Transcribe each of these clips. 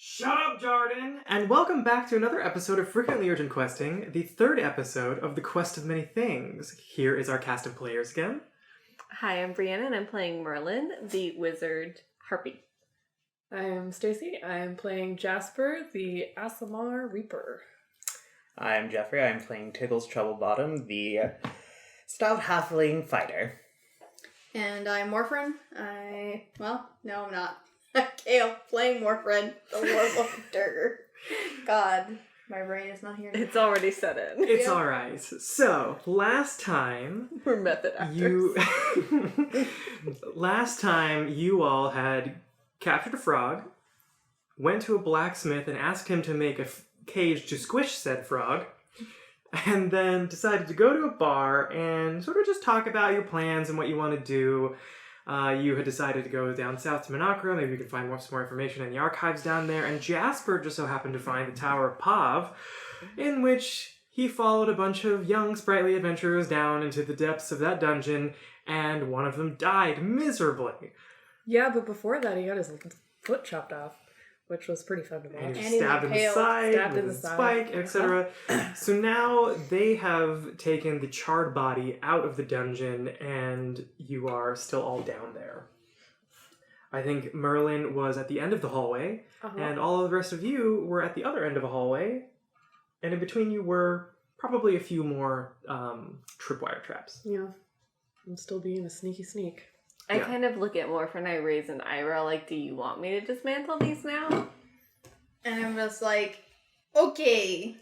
Shut up, Jardin! And welcome back to another episode of Frequently Urgent Questing, the third episode of The Quest of Many Things. Here is our cast of players again. Hi, I'm Breanna, and I'm playing Merlin, the wizard Harpy. I am Stacy. I am playing Jasper, the Aasimar Reaper. I'm Jeffrey. I'm playing Tiggles Troublebottom, the stout halfling fighter. And I'm Morfran. No, I'm not. I'm Kail, playing Morfran, the Warlock of Duergar. God, my brain is not here now. It's already set in. It's alright. So, last time... We're method actors. Last time, you all had captured a frog, went to a blacksmith and asked him to make a cage to squish said frog, and then decided to go to a bar and sort of just talk about your plans and what you want to do. You had decided to go down south to Menacra. Maybe you could find some more information in the archives down there. And Jasper just so happened to find the Tower of Pavv, in which he followed a bunch of young, sprightly adventurers down into the depths of that dungeon, and one of them died miserably. Yeah, but before that he got his foot chopped off, which was pretty fun to watch. And he was stabbed in the side with a spike, etc. So now they have taken the charred body out of the dungeon, and you are still all down there. I think Merlin was at the end of the hallway, and all of the rest of you were at the other end of a hallway, and in between you were probably a few more tripwire traps. Yeah, I'm still being a sneaky sneak. I kind of look at Morph and I raise an eyebrow like, do you want me to dismantle these now? And I'm just like, okay.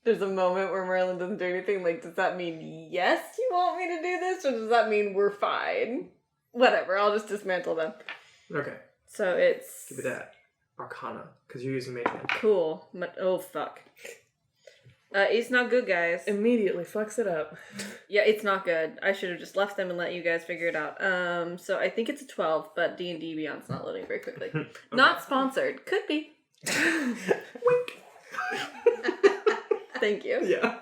There's a moment where Merlin doesn't do anything. Like, does that mean yes, you want me to do this? Or does that mean we're fine? Whatever, I'll just dismantle them. Okay. So it's... Give it that. Arcana, because you're using Mage Hand. Cool. Oh, fuck. It's not good, guys. Immediately fucks it up. Yeah, it's not good. I should have just left them and let you guys figure it out. So I think it's a 12, but D&D Beyond's not loading very quickly. Okay. Not sponsored. Could be. Wink. Thank you. Yeah.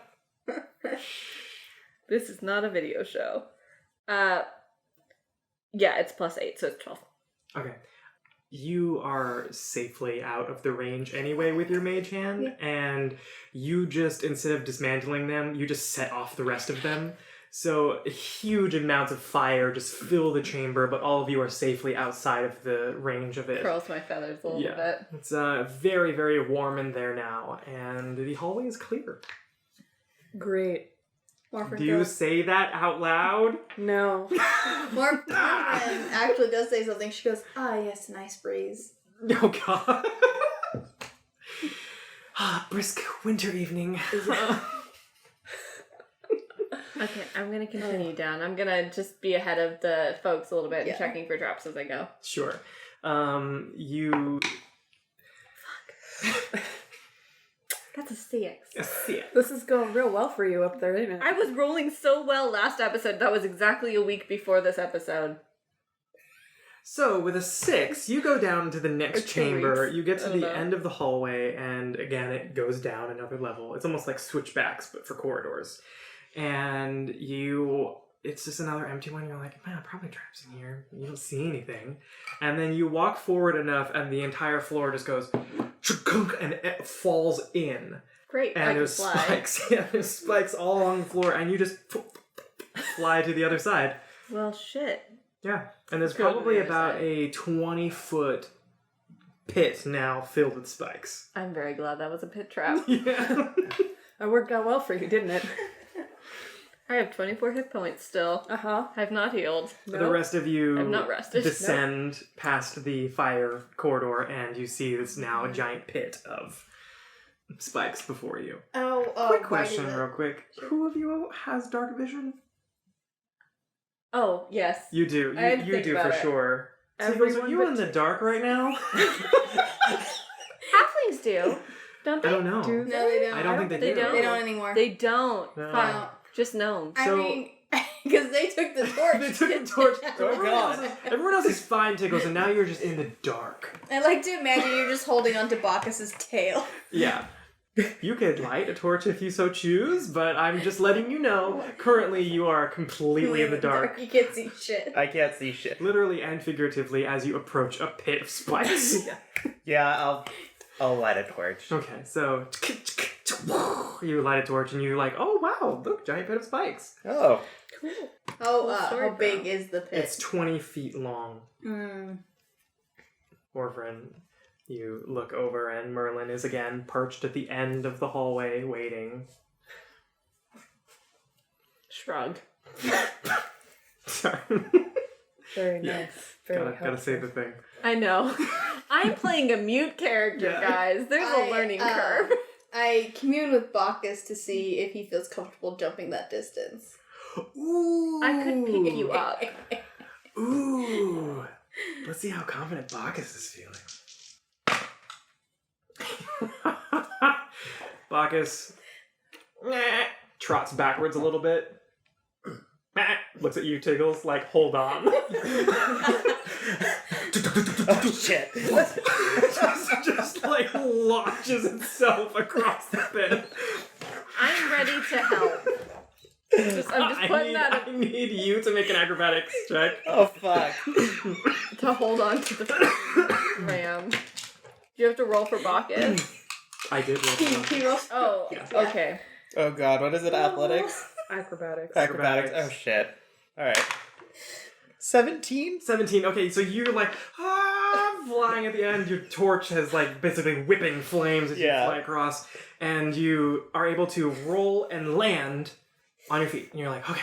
This is not a video show. Yeah, it's +8, so it's 12. Okay. You are safely out of the range anyway with your mage hand, and you just, instead of dismantling them, you just set off the rest of them. So huge amounts of fire just fill the chamber, but all of you are safely outside of the range of it. Curls my feathers a little bit. It's very, very warm in there now, and the hallway is clear. Great. Morfran Do you say that out loud? No. Morfran actually does say something. She goes, yes, nice breeze. Oh, God. Brisk winter evening. Okay, I'm gonna continue down. I'm gonna just be ahead of the folks a little bit and checking for traps as I go. Sure. You... Fuck. That's a 6. A 6. This is going real well for you up there, isn't it? I was rolling so well last episode. That was exactly a week before this episode. So, with a 6, you go down to the next chamber. You get to the know. end of the hallway, and again, it goes down another level. It's almost like switchbacks, but for corridors. And it's just another empty one. You're like, man, probably traps in here. You don't see anything. And then you walk forward enough, and the entire floor just goes, and it falls in. Great, and there's spikes. Yeah, there's spikes all along the floor, and you just fly to the other side. Well, shit. Yeah, and there's probably about a 20-foot pit now filled with spikes. I'm very glad that was a pit trap. Yeah. That worked out well for you, didn't it? I have 24 hit points still. I've not healed. No. The rest of you I'm not rested. descend past the fire corridor, and you see this now a giant pit of spikes before you. Quick question, real quick. Sure. Who of you has dark vision? Oh, yes. You do. You do for sure. Tiggles, are you in the dark right now? Halflings do. Don't they? I don't know. No, they don't. I don't think they do. They don't anymore. They don't. No. Fine. Just gnomes. I mean, because they took the torch. They took the torch. Oh, God. Everyone else is fine, Tiggles, and now you're just in the dark. I like to imagine you're just holding onto Bacchus's tail. Yeah. You could light a torch if you so choose, but I'm just letting you know, currently you are completely in the dark. You can't see shit. I can't see shit. Literally and figuratively as you approach a pit of spikes. Yeah, I'll light a torch. Okay, so you light a torch and you're like, oh wow, look, giant pit of spikes. Oh. How big is the pit? It's 20 feet long. Mm. Morfran, you look over and Merlin is again perched at the end of the hallway waiting. Shrug. Sorry. Very nice. Yeah. Very Gotta say the thing. I know. I'm playing a mute character, Yeah. guys. There's a learning curve. I commune with Bacchus to see if he feels comfortable jumping that distance. Ooh. I could pick you up. Ooh. Let's see how confident Bacchus is feeling. Bacchus trots backwards a little bit. Looks at you, Tiggles, like, hold on. Oh, shit. just like launches itself across the pit. I'm ready to help. I'm just putting I need you to make an acrobatics check. Oh, fuck. to hold on to the ram. Do you have to roll for Bacchus? I did roll for that. He rolls. Oh, Yeah. okay. Oh, God. What is it? Athletics? Acrobatics. Acrobatics. Oh, shit. Alright. 17? 17. Okay, so you're like, flying at the end. Your torch has like basically whipping flames as you Yeah. fly across, and you are able to roll and land on your feet. And you're like, okay.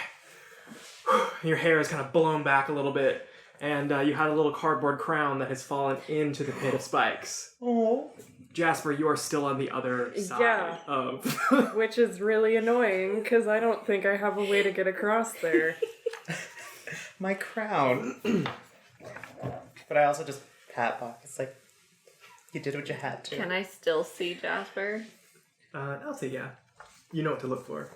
Your hair is kind of blown back a little bit, and you had a little cardboard crown that has fallen into the pit of spikes. Oh. Jasper, you are still on the other side Yeah. of. Which is really annoying because I don't think I have a way to get across there. My crown. But I also just pat Bach. It's like, you did what you had to. Can I still see Jasper? I'll say yeah. You know what to look for.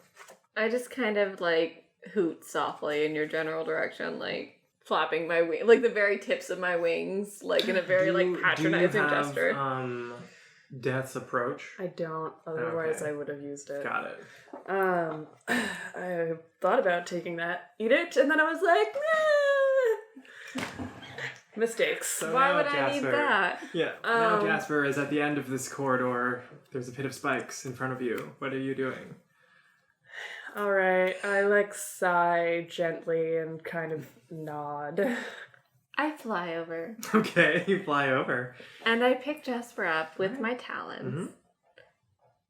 I just kind of like hoot softly in your general direction, like flapping my wing, like the very tips of my wings, like in a very like patronizing do you have, gesture. Death's approach. I don't, otherwise Okay. I would have used it. Got it. I thought about taking that edict, and then I was like, nah. Mistakes. So Why now would I need Jasper- that? Yeah. Now Jasper is at the end of this corridor. There's a pit of spikes in front of you. What are you doing? Alright, I like sigh gently and kind of nod. I fly over Okay, you fly over. and I pick Jasper up with my talons, Mhm.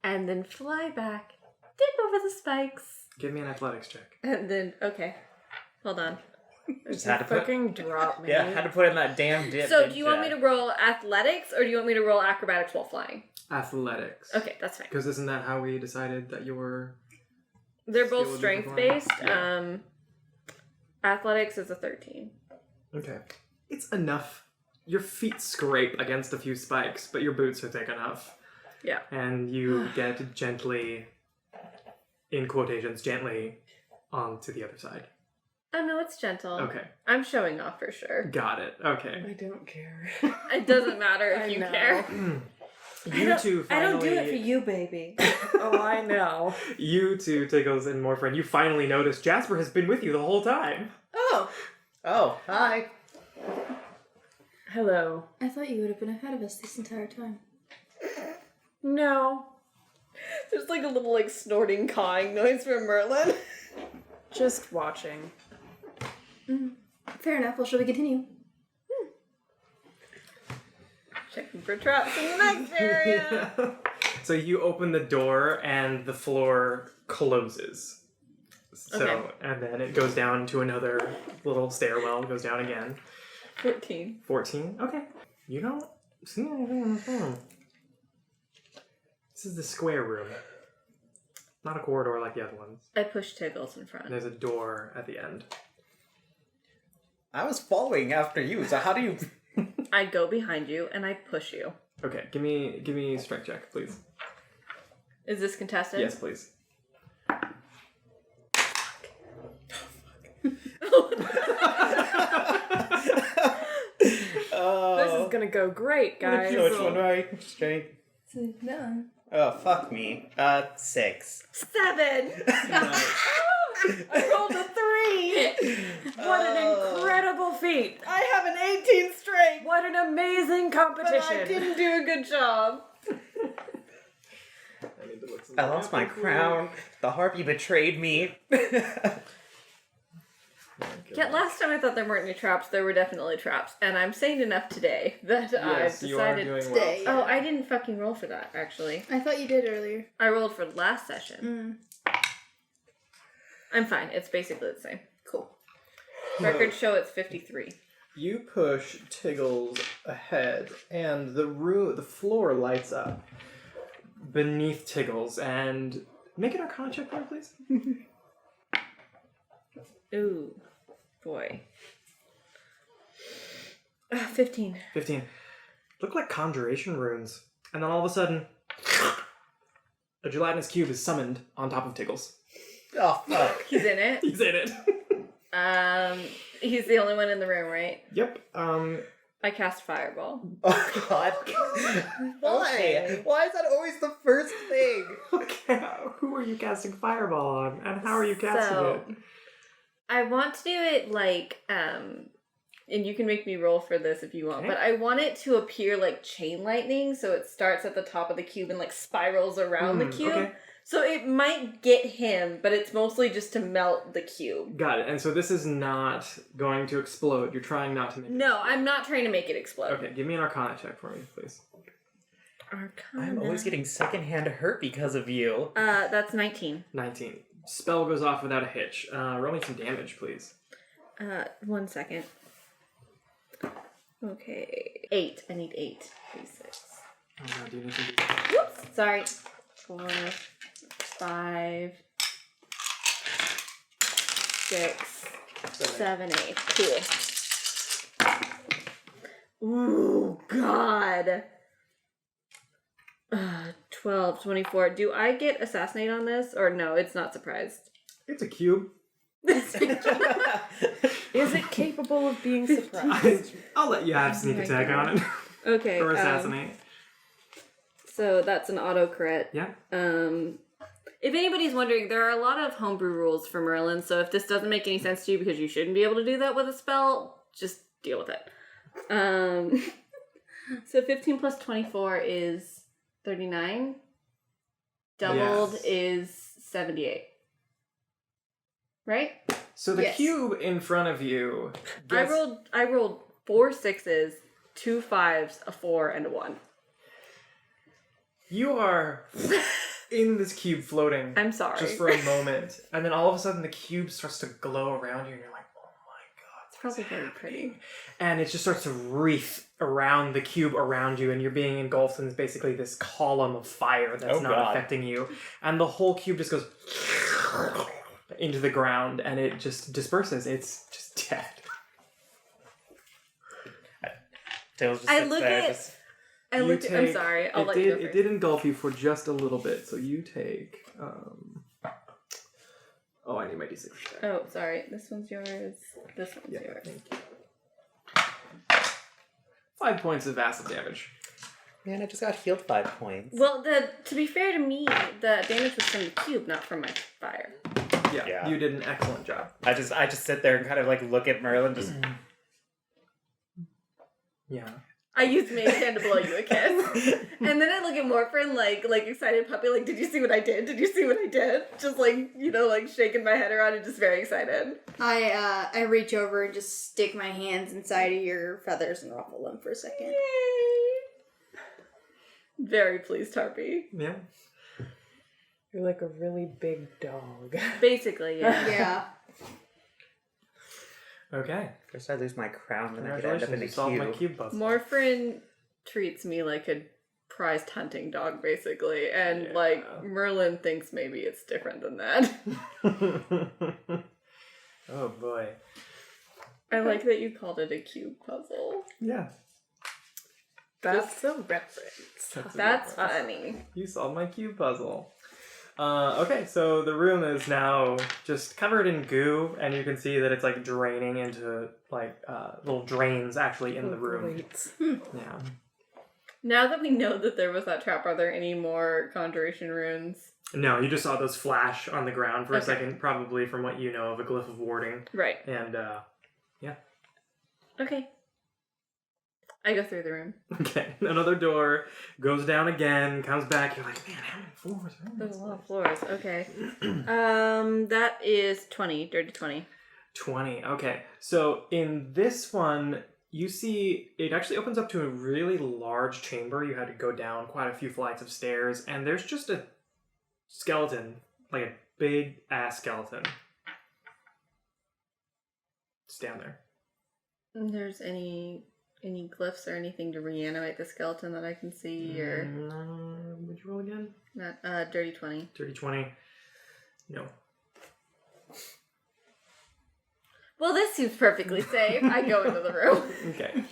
and then fly back, dip over the spikes, Give me an athletics check. and then hold on. Just had to put, Fucking drop me. yeah, had to put in that damn dip. So do you want me to roll athletics or do you want me to roll acrobatics while flying? Athletics. Okay, that's fine. Because isn't that how we decided that you were... They're Skill both would be strength based. performed? Athletics is a 13. Okay. It's enough. Your feet scrape against a few spikes, but your boots are thick enough. Yeah. And you get gently, in quotations, gently onto the other side. Oh no, it's gentle. Okay. I'm showing off for sure. Got it. Okay. I don't care. It doesn't matter if I you know. care. You two finally... you, baby. Oh, I know. You two, Tiggles and Morfran, you finally notice Jasper has been with you the whole time. Oh, Oh, hi. Hello. I thought you would have been ahead of us this entire time. No, There's like a little like snorting cawing noise from Merlin. just watching. Fair enough. Well, shall we continue? Checking for traps in the next area. So you open the door and the floor closes. So, Okay. and then it goes down to another little stairwell, goes down again. 14. 14? Okay. You don't see anything on the phone. This is the square room. Not a corridor like the other ones. I push Tiggles in front. There's a door at the end. I was following after you, so how do you... I go behind you and I push you. Okay, give me a strength check, please. Is this contested? Yes, please. This is gonna go great, guys. So which one do I strength? No. Oh, fuck me. 6. 7! I rolled a 3! What an incredible feat! I have an 18 strength! What an amazing But competition! I didn't do a good job. I lost my crown. The Harpy betrayed me. Yeah, last time I thought there weren't any traps. There were definitely traps. And I'm sane enough today that I've you are decided... doing Today. well. Oh, I didn't fucking roll for that, actually. I thought you did earlier. I rolled for last session. I'm fine. It's basically the same. Cool. Records show it's 53. You push Tiggles ahead, and the floor lights up beneath Tiggles, and make an Arcana check for me, please. Ooh, boy. 15. 15. Look like conjuration runes. And then all of a sudden, a gelatinous cube is summoned on top of Tiggles. Oh, fuck. He's in it. He's in it. He's the only one in the room, right? Yep. I cast Fireball. Oh, God. Why? Okay. Why is that always the first thing? Okay. Who are you casting Fireball on? And how are you casting it? I want to do it like, and you can make me roll for this if you want, Okay. but I want it to appear like chain lightning, so it starts at the top of the cube and like spirals around the cube. Okay. So it might get him, but it's mostly just to melt the cube. Got it. And so this is not going to explode. You're trying not to make it No, I'm not trying to make it explode. Okay, give me an Arcana check for me, please. Arcana. I'm always getting secondhand hurt because of you. That's 19. 19. Spell goes off without a hitch. Roll me some damage, please. 1 second. Okay. 8. I need 8. 6. Oh, no, do you need to do Whoops. Sorry. 4, 5, 6, 7, 8. Cool. Ooh, God. 12, 24. Do I get assassinate on this? Or no, it's not surprised. It's a cube. Is it capable of being surprised? I'll let you have sneak my attack God. on it. Okay. Or assassinate. So that's an auto crit. Yeah. If anybody's wondering, there are a lot of homebrew rules for Merlin, so if this doesn't make any sense to you because you shouldn't be able to do that with a spell, just deal with it. So 15 plus 24 is 39. Doubled Yes. is 78. Right? So the Yes. cube in front of you gets... I rolled 4 6s, 2 5s, a 4, and a 1. You are in this cube floating. I'm sorry. Just for a moment. And then all of a sudden the cube starts to glow around you and you're like, oh my God. It's probably very pretty. And it just starts to wreath around the cube around you, and you're being engulfed in basically this column of fire that's Oh, not God. affecting you. And the whole cube just goes into the ground, and it just disperses. It's just dead. Tails just I sits look there, at- just- I'm sorry. I'll let you go It first. did engulf you for just a little bit, so you take... Oh, I need my d6 for that. Oh, sorry. This one's yours. This one's yours. Thank you. 5 points of acid damage. Man, I just got healed 5 points. Well, to be fair to me, the damage was from the cube, not from my fire. Yeah, you did an excellent job. I just sit there and kind of like look at Merlin, just Yeah. I used Mage Hand to blow you a kiss. And then I look at Morfran like excited puppy, like, did you see what I did? Did you see what I did? Just like, like shaking my head around and just very excited. I reach over and just stick my hands inside of your feathers and ruffle them for a second. Yay! Very pleased, Harpy. Yeah. You're like a really big dog. Basically, yeah. Yeah. Okay. first I lose my crown, then I could end up Congratulations, in you a solved my cube. cube puzzle. Morfran treats me like a prized hunting dog, basically, and Merlin thinks maybe it's different than that. Oh boy. I like that you called it a cube puzzle. Yeah. That's a reference. That's funny. You solved my cube puzzle. Okay, so the room is now just covered in goo, and you can see that it's like draining into little drains actually in the room. Wait. Yeah. Now that we know that there was that trap, are there any more conjuration runes? No, you just saw those flash on the ground for a Okay. second, probably from what you know of a glyph of warding. Right. And, Okay. I go through the room. okay. Another door goes down again, comes back. You're like, man, how many floors are in There's this a lot of place? floors. Okay. That is 20. Dirty 20. 20. Okay. So in this one, you see it actually opens up to a really large chamber. You had to go down quite a few flights of stairs, and there's just a skeleton, like a big ass skeleton. It's down there. There's any glyphs or anything to reanimate the skeleton that I can see, or Would you roll again? not? Dirty 20. Dirty 20. No. Well, this seems perfectly safe. I go into the room. Okay.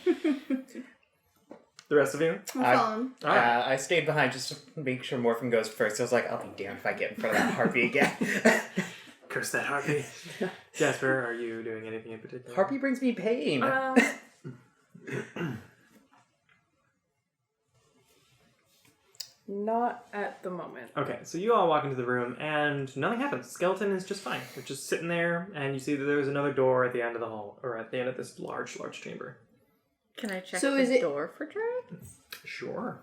The rest of you? I'm I- following. I stayed behind just to make sure Morfran goes first. I was like, I'll be damned if I get in front of that Harpy again. Curse that Harpy. Jasper, are you doing anything in particular? Harpy brings me pain. Not at the moment. Okay, so you all walk into the room and nothing happens. Skeleton is just fine. It's just sitting there, and you see that there's another door at the end of the hall, or at the end of this large chamber. Can I check So the is it- door for dragons? Sure.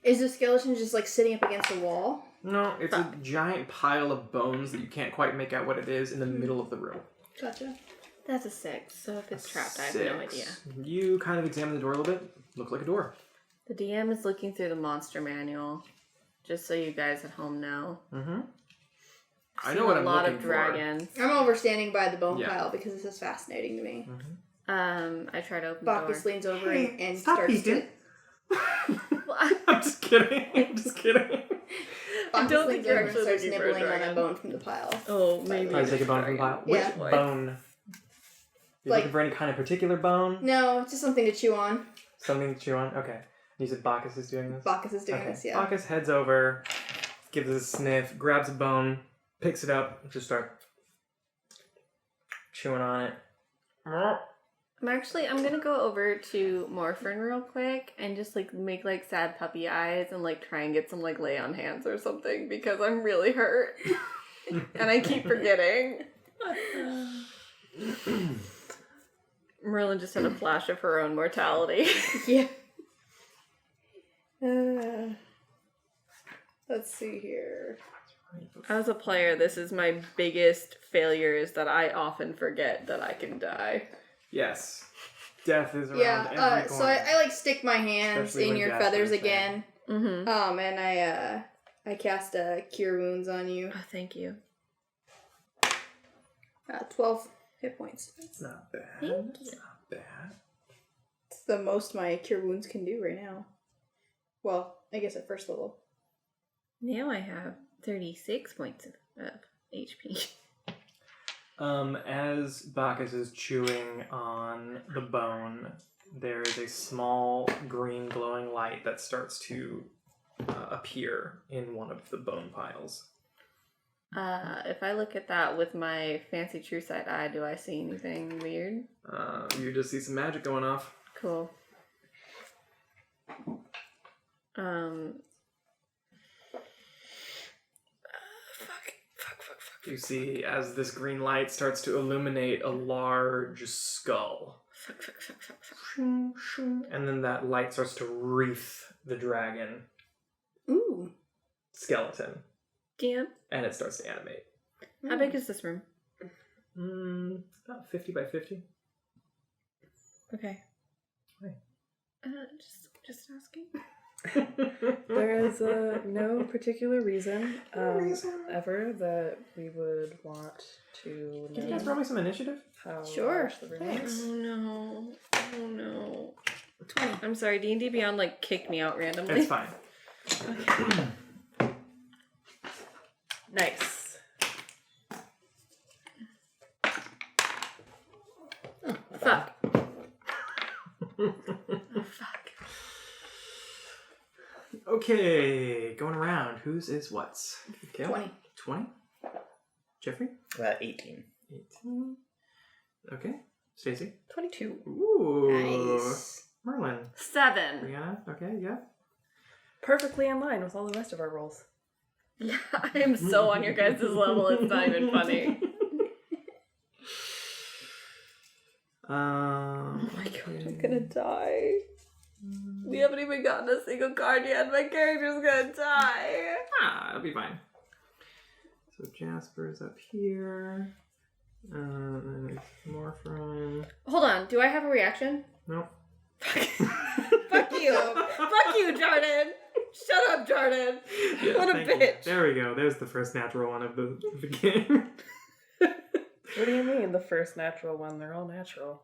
Is the skeleton just like sitting up against a wall? No, it's a giant pile of bones that you can't quite make out what it is in the middle of the room. Gotcha. That's a 6. So if it's trapped, I have no idea. You kind of examine the door a little bit. Looks like a door. The DM is looking through the monster manual, just so you guys at home know. Mm-hmm. I Seen know what a I'm lot looking of dragons. I'm over standing by the bone Yeah. pile because this is fascinating to me. I try to open the Bacchus door. leans over Hey, and stop starts peeking. to... I'm just kidding. I'm just kidding. I Bacchus don't leans think you're over and actually starts looking for a nibbling on a dragon. bone from the pile. Oh, maybe. I take a bone from the pile. Yeah. Which bone? You Like- looking for any kind of particular bone? No, it's just something to chew on. Something to chew on? Okay. You said Bacchus is doing this? Bacchus is doing Okay. this, yeah. Bacchus heads over, gives it a sniff, grabs a bone, picks it up, just start chewing on it. I'm gonna go over to Morfran real quick and just like make like sad puppy eyes and like try and get some like lay on hands or something because I'm really hurt. And I keep forgetting. Merlin just had a flash of her own mortality. Yeah. Let's see here. As a player, this is my biggest failure is that I often forget that I can die. Yes. Death is around Yeah, every so corner. I like stick my hands Especially in when your Jasper feathers is there. again. Mm-hmm. And I cast Cure Wounds on you. Oh, thank you. 12 hit points. It's not bad. Thank It's not bad. It's the most my Cure Wounds can do right now. Well, I guess at first level. Now I have 36 points of HP. As Bacchus is chewing on the bone, there is a small green glowing light that starts to appear in one of the bone piles. If I look at that with my fancy true sight eye, do I see anything weird? You just see some magic going off. Cool. Fuck. You see, as this green light starts to illuminate a large skull. Fuck. And then that light starts to wreath the dragon Ooh. skeleton. Damn. And it starts to animate. How big is this room? About 50 by 50. Okay. Hi. Just asking. There is no particular reason ever that we would want to Can you know guys roll me some initiative? how Sure. large the room is. Oh no. 20. I'm sorry, D&D Beyond like kicked me out randomly. It's fine. Nice. Fuck. Oh, fuck. Okay, going around. Whose is what's? Kail? 20. 20? Jeffrey? 18. 18. Okay. Stacy? 22. Ooh. Nice. Merlin. 7. Breanna? Okay, yeah. Perfectly in line with all the rest of our rolls. Yeah, I am so on your guys' level, it's not even funny. Oh my god, I'm gonna die. We haven't even gotten a single card yet. My character's gonna die. it'll be fine. So Jasper's up here. And it's Morfran. Hold on, do I have a reaction? Nope. Fuck you. Fuck you, Jardin. Shut up, Jardin. Yeah, What a thank you. bitch. There we go. There's the first natural one of the game. What do you mean, the first natural one? They're all natural.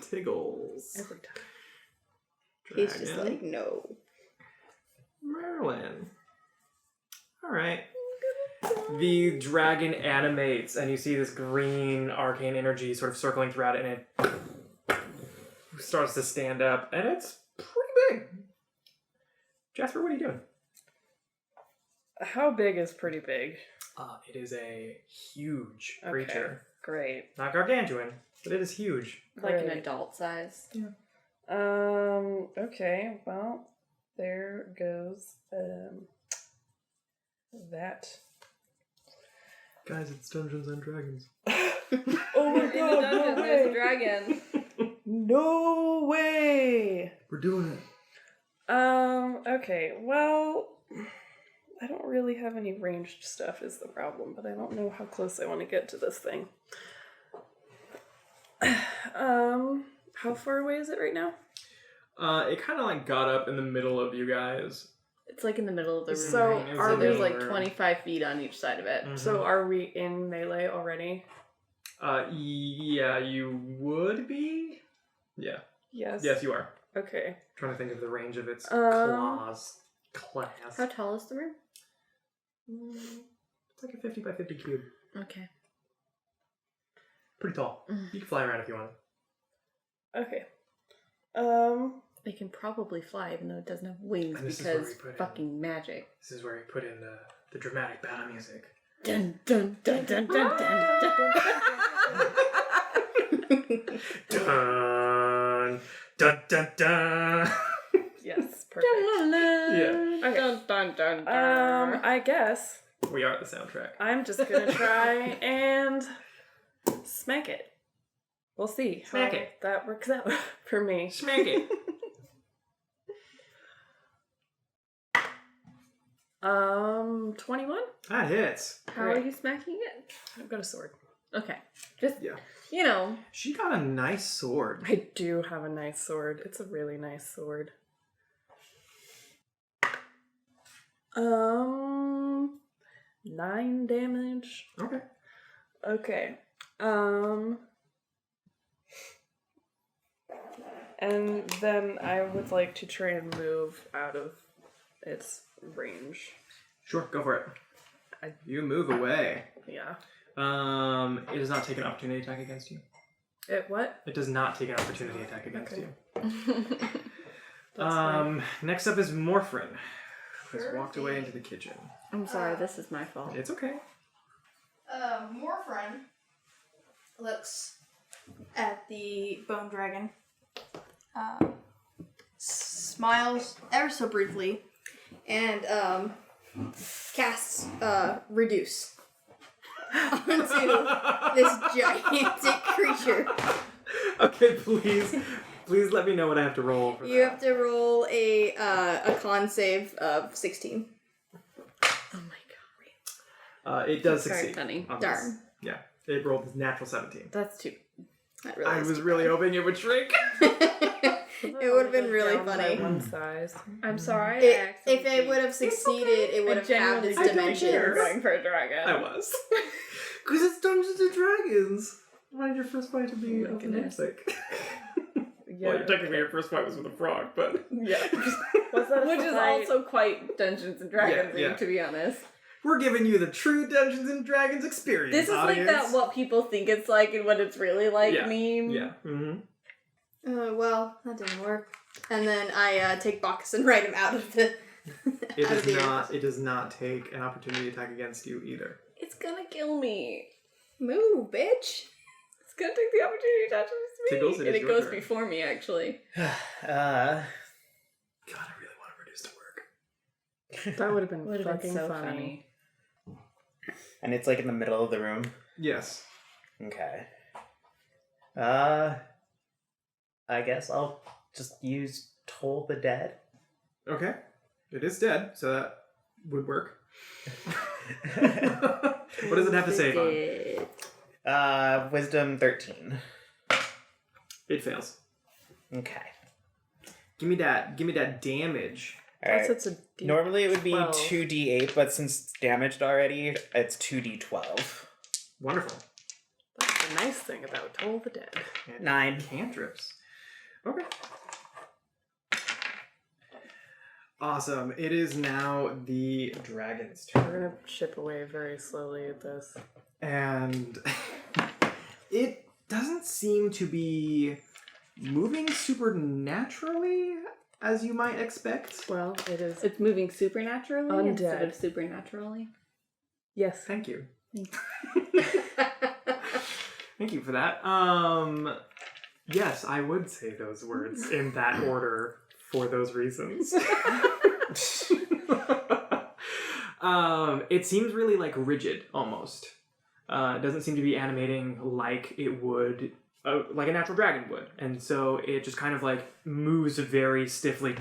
Tiggles. Every time. He's just Dragon. like, no. Merlin. Alright. The dragon animates, and you see this green arcane energy sort of circling throughout it, and it starts to stand up, and it's pretty big. Jasper, what are you doing? How big is pretty big? It is a huge creature. Okay, great. Not gargantuan, but it is huge. Like an Great. adult size. Okay, well, there goes, that. Guys, it's Dungeons and Dragons. Oh my In the dungeon, there's a dragon. No way! We're doing it. Okay, well, I don't really have any ranged stuff is the problem, but I don't know how close I want to get to this thing. How far away is it right now? It kind of like got up in the middle of you guys. It's like in the middle of the room. So, It's are in the there's middle like of the room. 25 feet on each side of it. Mhm. So are we in melee already? Yeah, you would be? Yeah. Yes. Yes, you are. Okay. trying to think of the range of its Um, class. How tall is the room? It's like a 50 by 50 cube. Okay. Pretty tall. You can fly around if you want. Okay. It can probably fly even though it doesn't have wings And this is where because we put it. fucking magic. This is where you put in the dramatic battle music. Dun dun dun dun dun dun dun. Dun dun dun dun. Yes, perfect. Yeah. Okay. Dun dun dun dun. I guess We are the soundtrack. I'm just gonna try and smack it. We'll see Smack how it. that works out for me. Smack it. 21? That hits. How are you smacking it? I've got a sword. Okay. Just, Yeah. you know. She got a nice sword. I do have a nice sword. It's a really nice sword. 9 damage. Okay. Okay. And then I would like to try and move out of its range. Sure, go for it. You move away. Yeah. It does not take an opportunity attack against you. It what? It does not take an opportunity attack against Okay. you. That's fine. Next up is Morfran, who has Sure walked away thing. into the kitchen. I'm sorry, this is my fault. It's okay. Morfran looks at the bone dragon, smiles ever so briefly, and casts reduce onto this gigantic creature. Okay, please let me know what I have to roll for You that. have to roll a con save of 16. Oh my god. It does Very succeed. funny. on Darn. this. Yeah, it rolled a natural 17. That's too. That really I is was too really bad. hoping it would shrink. It would have been really Down by funny. one size. I'm sorry. If it would have succeeded, it would have had its I don't dimensions. care. going for a dragon. I was. Because it's Dungeons and Dragons. Why did your first fight to be Oh my a goodness. namesake? Yeah. Well, technically your first fight was with a frog, but... Yeah. Was that a Which is fight? also quite Dungeons and Dragons, Yeah, yeah. to be honest. We're giving you the true Dungeons and Dragons experience, This is audience. like that what people think it's like and what it's really like Yeah. meme. Yeah. Mm-hmm. Well, that didn't work. And then I take Bacchus and write him out of the. It out of does the not. It does not take an opportunity attack against you either. It's gonna kill me. Move, bitch. It's gonna take the opportunity to touch me Tiggles, and is it your goes turn. before me, actually. God, I really want to reduce to work. That would have been Would have fucking been so funny. And it's like in the middle of the room. Yes. Okay. I guess I'll just use Toll the Dead. Okay. It is dead, so that would work. What does it have to save on? Wisdom 13. It fails. Okay. Give me that damage. Alright. Plus it's a D- Normally it would be 12. 2d8, but since it's damaged already, it's 2d12. Wonderful. That's the nice thing about Toll the Dead. And 9. cantrips. Okay. Awesome. It is now the dragon's We're turn. gonna chip away very slowly at this. And it doesn't seem to be moving supernaturally as you might expect. Well, it is. It's moving supernaturally instead Undead. of supernaturally. Yes. Thank you. Thanks. Thank you for that. Yes, I would say those words in that order for those reasons. It seems really like rigid almost. It doesn't seem to be animating like it would, like a natural dragon would. And so it just kind of like moves very stiffly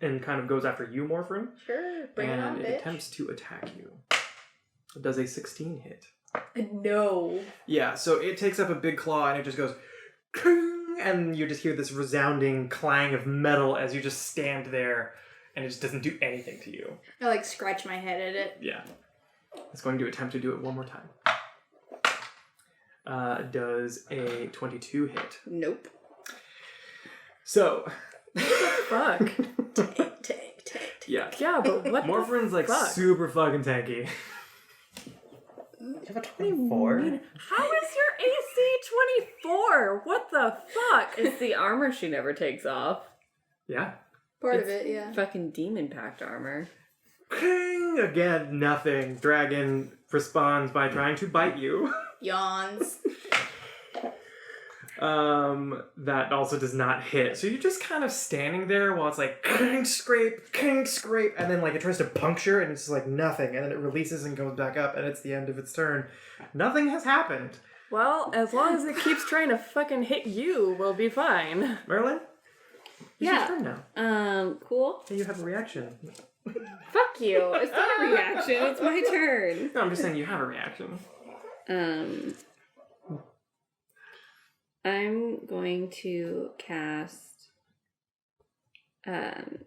and kind of goes after you, Morfran. Sure, bring it on, And it bitch. attempts to attack you. It does a 16 hit. No. Yeah, so it takes up a big claw and it just goes, "Kling," and you just hear this resounding clang of metal as you just stand there, and it just doesn't do anything to you. I like scratch my head at it. Yeah. It's going to attempt to do it one more time. Does a 22 hit. Nope. So, Fuck. Tank. yeah. Yeah, but what Morfrin's like fuck? super fucking tanky. You have a 24? How is your AC 24? What the fuck? It's the armor she never takes off. Yeah. Part It's of it, yeah. Fucking demon pact armor. Kling! Again, nothing. Dragon responds by trying to bite you. Yawns. That also does not hit. So you're just kind of standing there while it's like kling, scrape, and then like it tries to puncture and it's like nothing, and then it releases and goes back up, and it's the end of its turn. Nothing has happened. Well, as long as it keeps trying to fucking hit you, we'll be fine. Merlin? It's Yeah. your turn now. Cool. Hey, you have a reaction. Fuck you. It's not a reaction. It's my turn. No, I'm just saying you have a reaction. I'm going to cast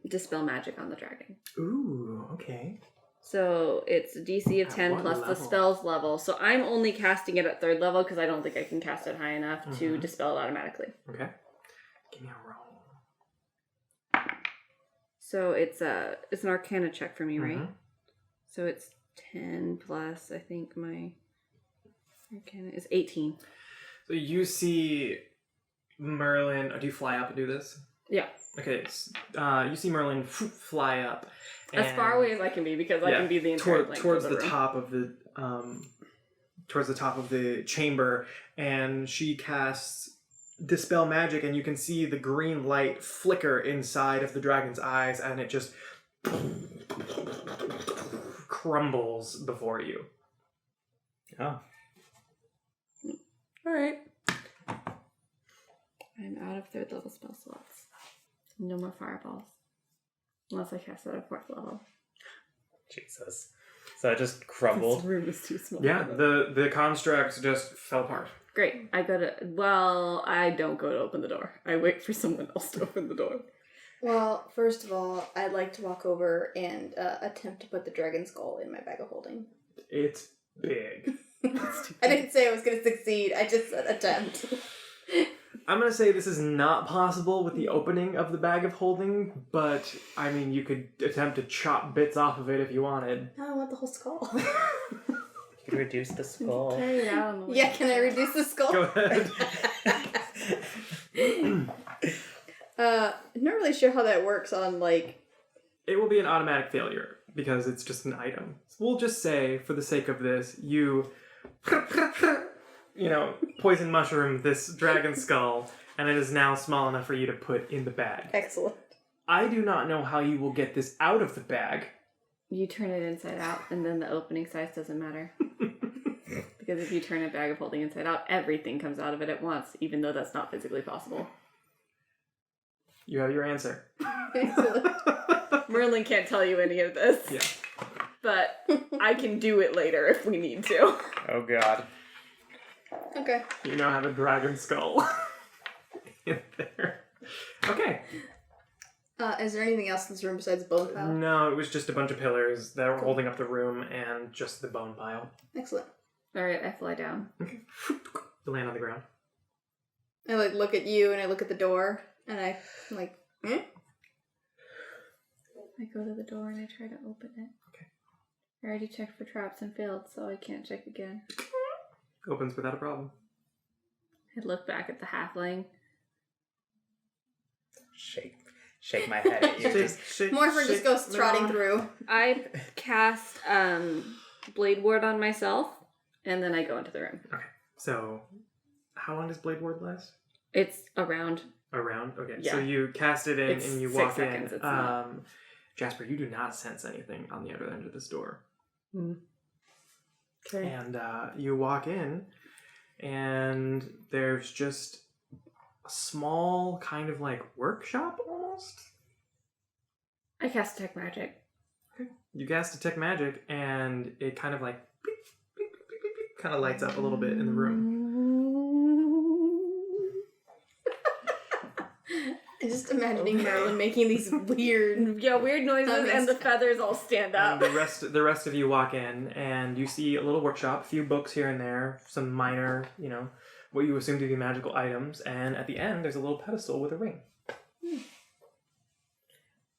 Dispel Magic on the dragon. Ooh, okay. So it's a DC of At 10 what plus the level? spell's level. So I'm only casting it at 3rd level because I don't think I can cast it high enough to Mhm. dispel it automatically. Okay. Give me a roll. So it's an Arcana check for me, right? Mhm. So it's 10 plus, I think my Arcana is 18. So you see Merlin. Do you fly up and do this? Yeah. Okay. You see Merlin fly up. As far and- away as I can be because I can be the entire length towards of the room. top of the towards the top of the chamber, and she casts Dispel Magic, and you can see the green light flicker inside of the dragon's eyes, and it just crumbles before you. Oh. Alright. I'm out of 3rd level spell slots. No more fireballs. Unless I cast it at 4th level. Jesus. So it just This crumbled. room is too small. Yeah, the constructs just fell apart. Great. I don't go to open the door. I wait for someone else to open the door. Well, first of all, I'd like to walk over and attempt to put the dragon skull in my bag of holding. It's big. I didn't say I was going to succeed. I just said attempt. I'm gonna say this is not possible with the opening of the bag of holding, but I mean, you could attempt to chop bits off of it if you wanted. No, I want the whole skull. You could reduce the skull. Carry it out on the way. Yeah, can I reduce the skull? Go ahead. Not really sure how that works on, like... It will be an automatic failure because it's just an item. We'll just say, for the sake of this, you poison mushroom this dragon skull, and it is now small enough for you to put in the bag. Excellent. I do not know how you will get this out of the bag. You turn it inside out, and then the opening size doesn't matter. Because if you turn a bag of holding inside out, everything comes out of it at once, even though that's not physically possible. You have your answer. Excellent. Merlin can't tell you any of this. Yeah. But I can do it later if we need to. Oh god. Okay. You now have a dragon skull in there. Okay. Is there anything else in this room besides bone pile? No, it was just a bunch of pillars that were holding up the room and just the bone pile. Excellent. Alright, I fly down. Okay. You land on the ground. I look at you and I look at the door and I'm like, hmm? I go to the door and I try to open it. Okay. I already checked for traps and failed, so I can't check again. Opens without a problem. I look back at the halfling. Shake my head at you. Morfran just goes trotting through. I cast Blade Ward on myself, and then I go into the room. Okay. So, how long does Blade Ward last? It's around. Around? Okay. Yeah. So you cast it in It's and you 6 walk seconds, in. it's not. Jasper, you do not sense anything on the other end of this door. Okay. And you walk in, and there's just a small kind of like workshop almost. I cast Detect Magic. You cast Detect Magic, and it kind of like beep, beep, beep, beep, beep, kind of lights up a little bit in the room. I'm just imagining Merlin making these weird... Yeah, weird noises, and the feathers all stand And up. the rest of you walk in, and you see a little workshop, a few books here and there, some minor, what you assume to be magical items, and at the end there's a little pedestal with a ring.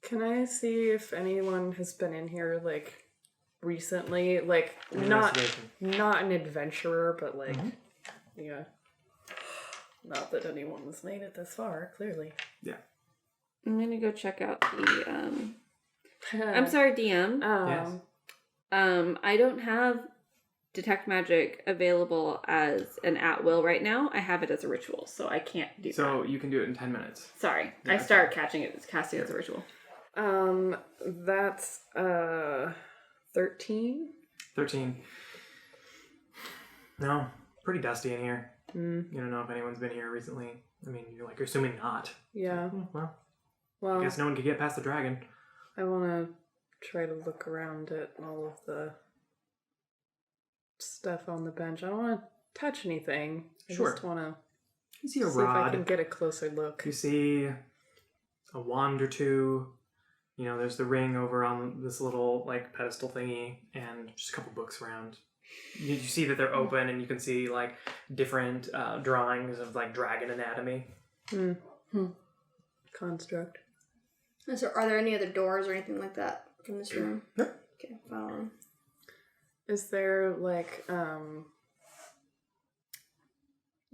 Can I see if anyone has been in here, recently? Not an adventurer, but, yeah. Not that anyone's made it this far, clearly. Yeah. I'm gonna go check out the, I'm sorry, DM. Yes. I don't have Detect Magic available as an at-will right now. I have it as a ritual, so I can't do that. So you can do it in 10 minutes. Sorry. Yeah, I start casting it as a ritual. That's 13. 13. No, pretty dusty in here. You don't know if anyone's been here recently. I mean, you're assuming not. Yeah. Well, I guess no one could get past the dragon. I want to try to look around at all of the stuff on the bench. I don't want to touch anything. I just want to You see a see if I rod. can get a closer look. You see a wand or two. There's the ring over on this little pedestal thingy, and just a couple books around. You see that they're open, and you can see different drawings of dragon anatomy. Construct. So are there any other doors or anything like that from this room? Sure. Okay, following. Is there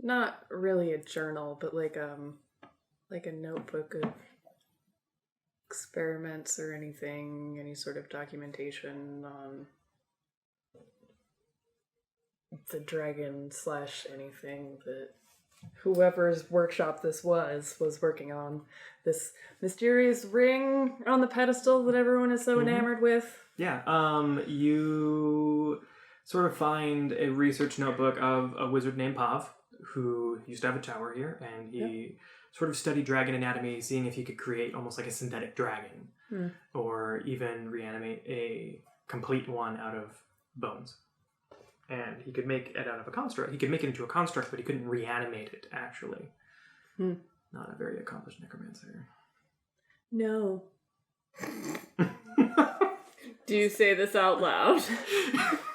not really a journal, but like a notebook of experiments or anything, any sort of documentation on the dragon / anything that whoever's workshop this was working on? This mysterious ring on the pedestal that everyone is so enamored with? Yeah, you sort of find a research notebook of a wizard named Pavv, who used to have a tower here, and he sort of studied dragon anatomy, seeing if he could create almost like a synthetic dragon, or even reanimate a complete one out of bones. And he could make it out of a construct. He could make it into a construct, but he couldn't reanimate it, actually. Not a very accomplished necromancer. No. Do you say this out loud?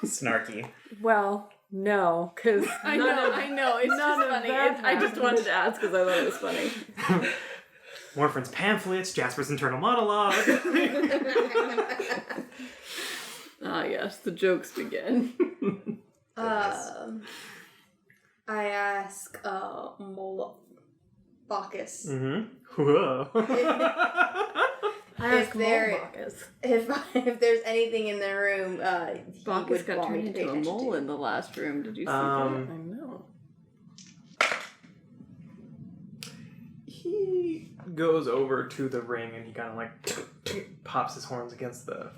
Snarky. Well, no, because I know. It's none just of funny. that I just wanted to ask because I thought it was funny. Morfran's pamphlets, Jasper's internal monologue. Ah, yes, the jokes begin. I ask Bacchus Whoa. if there's anything in the room he Bacchus would got want me turned to pay into a attention mole to. in the last room. Did you see that? I know. goes over to the ring and he kind of like pops his horns against the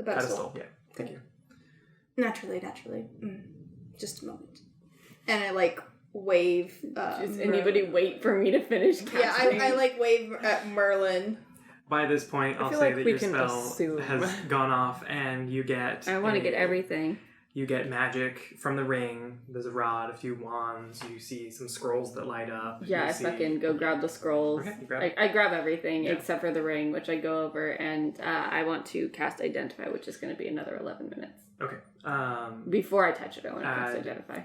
pedestal. Yeah, thank you. Naturally. Just a moment. And I like wave. Does anybody wait for me to finish casting? Yeah, I like wave at Merlin. By this point, I'll feel say like that we your can spell assume. has gone off, and you get. I want to get everything. You get magic from the ring. There's a rod, a few wands. You see some scrolls that light up. Yeah, you I fucking go grab the scrolls. Okay, you grab it. I grab everything Yeah. except for the ring, which I go over, and I want to cast Identify, which is going to be another 11 minutes. Okay. Before I touch it, I want to cast Add- Identify.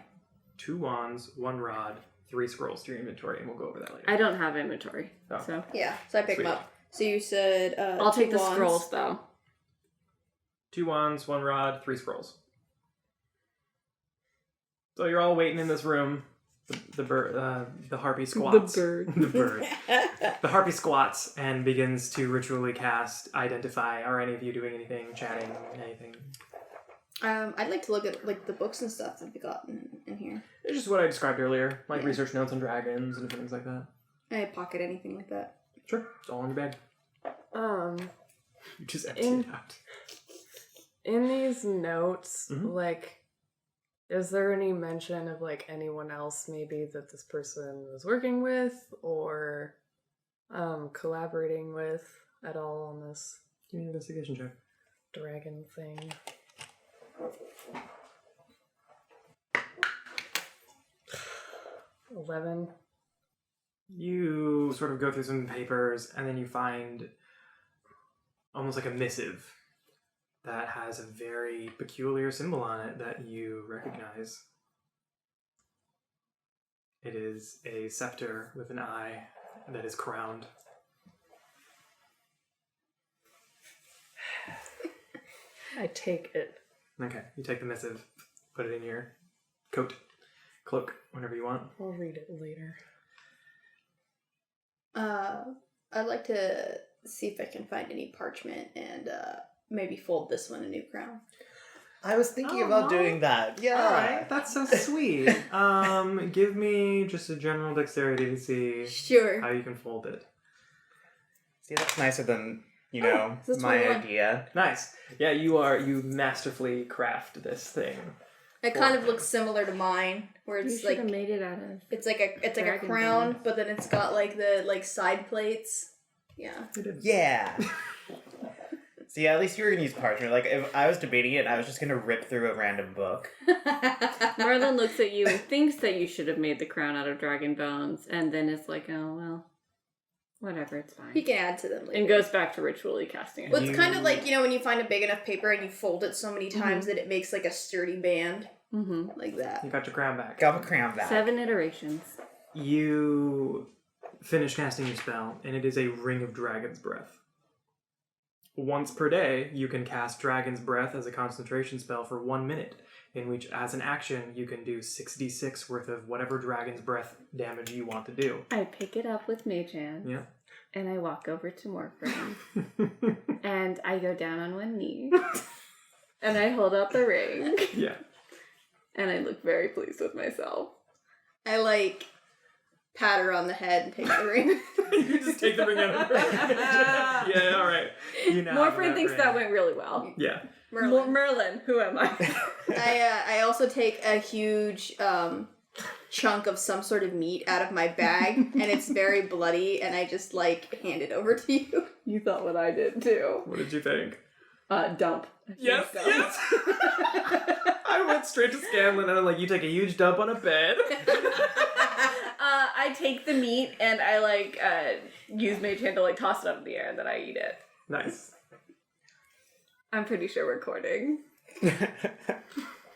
2 wands, 1 rod, 3 scrolls to your inventory, and we'll go over that later. I don't have inventory, Oh. so Yeah, so I pick Sweet. them up. So you said I'll take 2 the wands. scrolls though. 2 wands, 1 rod, 3 scrolls. So you're all waiting in this room. The harpy squats. The bird. The bird. The harpy squats and begins to ritually cast Identify. Are any of you doing anything, chatting, anything? I'd like to look at like the books and stuff that we got in here. It's just what I described earlier, like Yeah. research notes on dragons and different things like that. I pocket anything like that. Sure, it's all in your bag. You just empty it out. In these notes, Mhm. like, is there any mention of like anyone else maybe that this person was working with or collaborating with at all on this Give me an investigation check. dragon thing? $11. You sort of go through some papers, and then you find almost like a missive that has a very peculiar symbol on it that you recognize. It is a scepter with an eye that is crowned. I take it. Okay, you take the missive, put it in your coat, cloak, whatever you want. I'll read it later. I'd like to see if I can find any parchment and maybe fold this one a new crown. I was thinking about Aw. doing that. Yeah. Alright, that's so sweet. Give me just a general dexterity to see Sure. how you can fold it. See, that's nicer than, you know, so it's my 21. idea. Nice. Yeah, you masterfully craft this thing. It kind of looks similar to mine, where You it's should like have made it out of. it's like a dragon crown, bones. but then it's got like the side plates. Yeah. Yeah. See, at least you were gonna use parchment. Like, if I was debating it, I was just gonna rip through a random book. Merlin looks at you and thinks that you should have made the crown out of dragon bones, and then it's like, oh well, whatever, it's fine. He can add to them later. And goes back to ritually casting it. Well, it's kind of like, you know, when you find a big enough paper and you fold it so many times that it makes like a sturdy band. Mm-hmm. Like that. You got your crown back. Got a crown back. 7 iterations. You finish casting your spell, and it is a ring of dragon's breath. Once per day, you can cast Dragon's Breath as a concentration spell for 1 minute, in which, as an action, you can do 6d6 worth of whatever Dragon's Breath damage you want to do. I pick it up with Mage Hand, Yeah. and I walk over to Morfran, and I go down on one knee, and I hold out the ring, Yeah. and I look very pleased with myself. I like pat her on the head and take the ring. You just take the ring out of her. Yeah, alright. You now have Morfran thinks ring. that went really well. Yeah. Merlin, who am I? I also take a huge chunk of some sort of meat out of my bag, and it's very bloody, and I just like hand it over to you. You thought what I did too. What did you think? Dump. Yes, Dump. yes! I went straight to Scanlan and I'm like, you take a huge dump on a bed? I take the meat and I like use Mage Hand to like toss it up in the air and then I eat it. Nice. I'm pretty sure we're courting.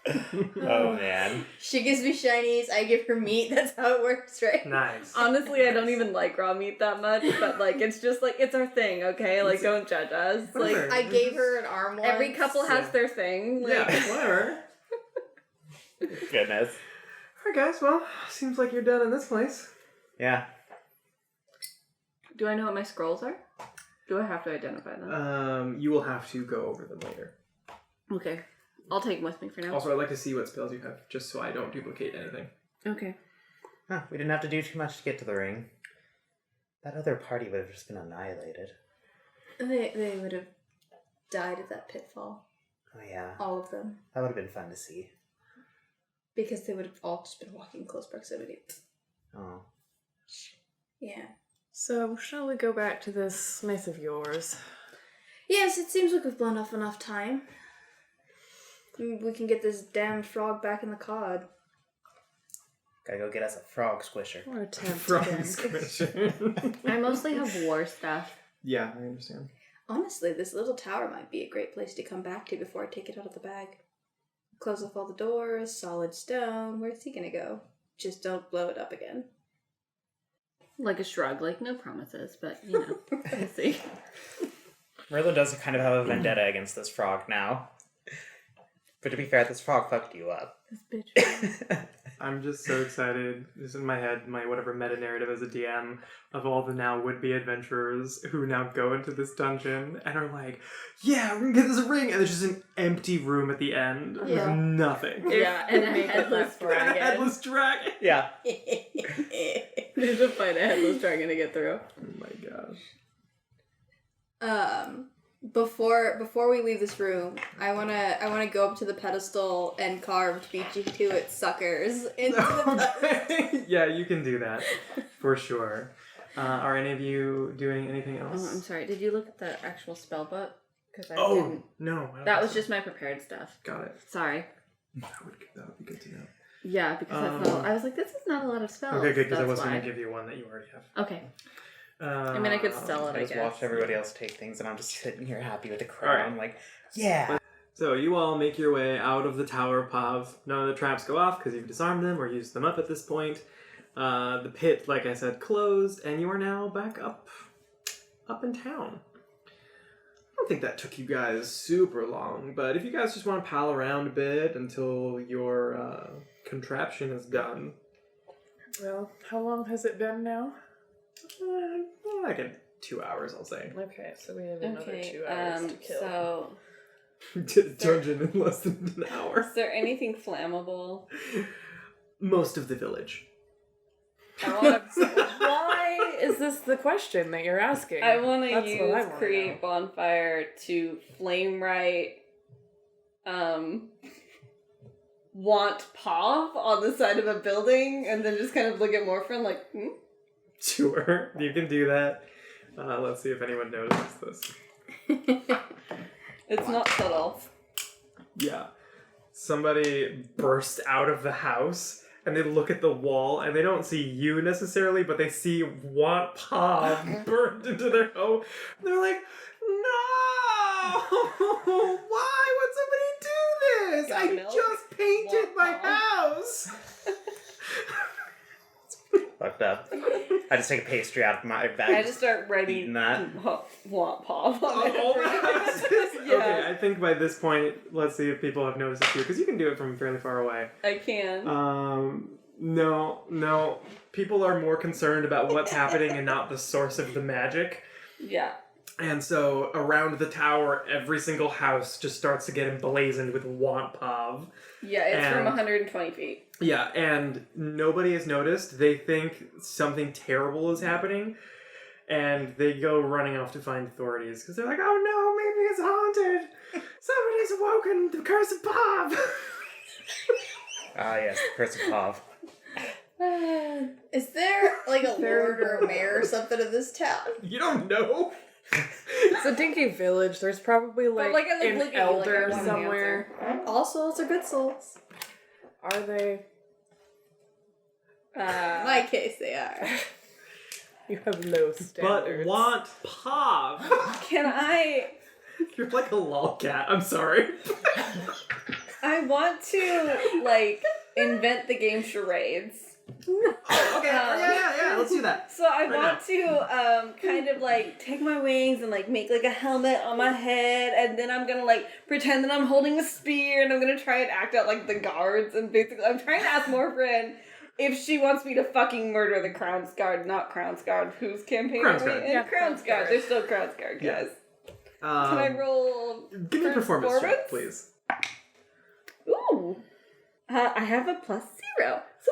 Oh, man. She gives me shinies, I give her meat. That's how it works, right? Nice. Honestly, I don't even like raw meat that much, but like it's just like it's our thing, okay? Like don't judge us. Like Whatever. I gave her an arm once. every couple has Yeah. their thing. Like, Yeah, whatever. Goodness. Alright guys, well, seems like you're done in this place. Yeah. do I know what my scrolls are? Do I have to identify them? You will have to go over them later. Okay. I'll take them with me for now. Also, I'd like to see what spells you have, just so I don't duplicate anything. Okay. Huh, we didn't have to do too much to get to the ring. That other party would have just been annihilated. They would have died at that pitfall. Oh yeah. All of them. That would have been fun to see. Because they would have all just been walking in close proximity. Oh. Yeah. So, shall we go back to this smith of yours? Yes, it seems like we've blown off enough time. We can get this damned frog back in the cod. Gotta go get us a frog squisher. Or attempt Frog again. squisher. I mostly have war stuff. Yeah, I understand. Honestly, this little tower might be a great place to come back to before I take it out of the bag. Close off all the doors, solid stone. Where's he gonna go? Just don't blow it up again. Like a shrug, like no promises, but you know, we'll see. Merlin does kind of have a vendetta against this frog now. But to be fair, this frog fucked you up. This bitch. I'm just so excited. This is in my head, my whatever meta narrative as a DM of all the now would-be adventurers who now go into this dungeon and are like, yeah, we're gonna get this ring, and there's just an empty room at the end Yeah. with nothing. Yeah, And and a make it headless last And a dragon. headless dragon. Yeah. There's a fight a headless dragon to get through. Oh my gosh. Before we leave this room, I wanna go up to the pedestal and carve BG2 its suckers into the pedestal. Yeah, you can do that for sure. Are any of you doing anything else? Oh, I'm sorry. Did you look at the actual spell book? Because I Oh, didn't. no. I don't That think was so. just my prepared stuff. Got it. Sorry. That would be good to know. Yeah, because I was like, this is not a lot of spells. Okay, good, because I That's wasn't why. going to give you one that you already have. Okay. I mean, I could sell it, I I just guess. watch everybody else take things, and I'm just sitting here happy with the crown. Like, yeah. So you all make your way out of the Tower of Pavv. None of the traps go off because you've disarmed them or used them up at this point. The pit, like I said, closed, and you are now back up in town. I don't think that took you guys super long, but if you guys just want to pal around a bit until your contraption is done. Well, how long has it been now? Like in 2 hours, I'll say. Okay, so we have another Okay, 2 hours to kill. so Did a dungeon in less than an hour. is there anything flammable? Most of the village. Why is this the question that you're asking? I want to That's what I use wanna create know. bonfire to flame right want Pav on the side of a building and then just kind of look at Morfran like, Sure, you can do that. Let's see if anyone notices this. It's not subtle. Yeah. Somebody burst out of the house and they look at the wall and they don't see you necessarily, but they see Want Pav burned into their home. And they're like, no! Why would somebody do this? Got I milk? just painted Want my Pav? house! Fucked up. I just take a pastry out of my bag. I just start writing Eating that. want Pav on it. All the houses? Yeah. Okay, I think by this point, let's see if people have noticed it too, because you can do it from fairly far away. I can. No. People are more concerned about what's happening and not the source of the magic. Yeah. And so around the tower, every single house just starts to get emblazoned with Want Pav. Yeah, it's from And- 120 feet. Yeah, and nobody has noticed. They think something terrible is happening, and they go running off to find authorities because they're like, "Oh no, maybe it's haunted. Somebody's awoken the curse of Pav." Ah, yes, the curse of Pav. Is there like a lord or a mayor or something in this town? You don't know. It's a dinky village. There's probably like, like, I an look at you, like, I elder want an somewhere. All souls are good souls. Are they? In my case, they are. You have low But standards. Want Pav. Can I... You're like a lolcat. I'm sorry. I want to, like, invent the game charades. Okay. Yeah. Let's do that. So I Right want to kind of like take my wings and like make like a helmet on my head, and then I'm gonna like pretend that I'm holding a spear, and I'm gonna try and act out like the guards, and basically I'm trying to ask Morfran if she wants me to fucking murder the Crown's Guard, not Crown's Guard, whose campaign Crown's are we Guard. in? Yeah, Crown's Crown's Guard. Guard. They're still Crown's Guard, guys. Can I roll? Give me a performance check, Performance? please. Ooh. I have a +0, so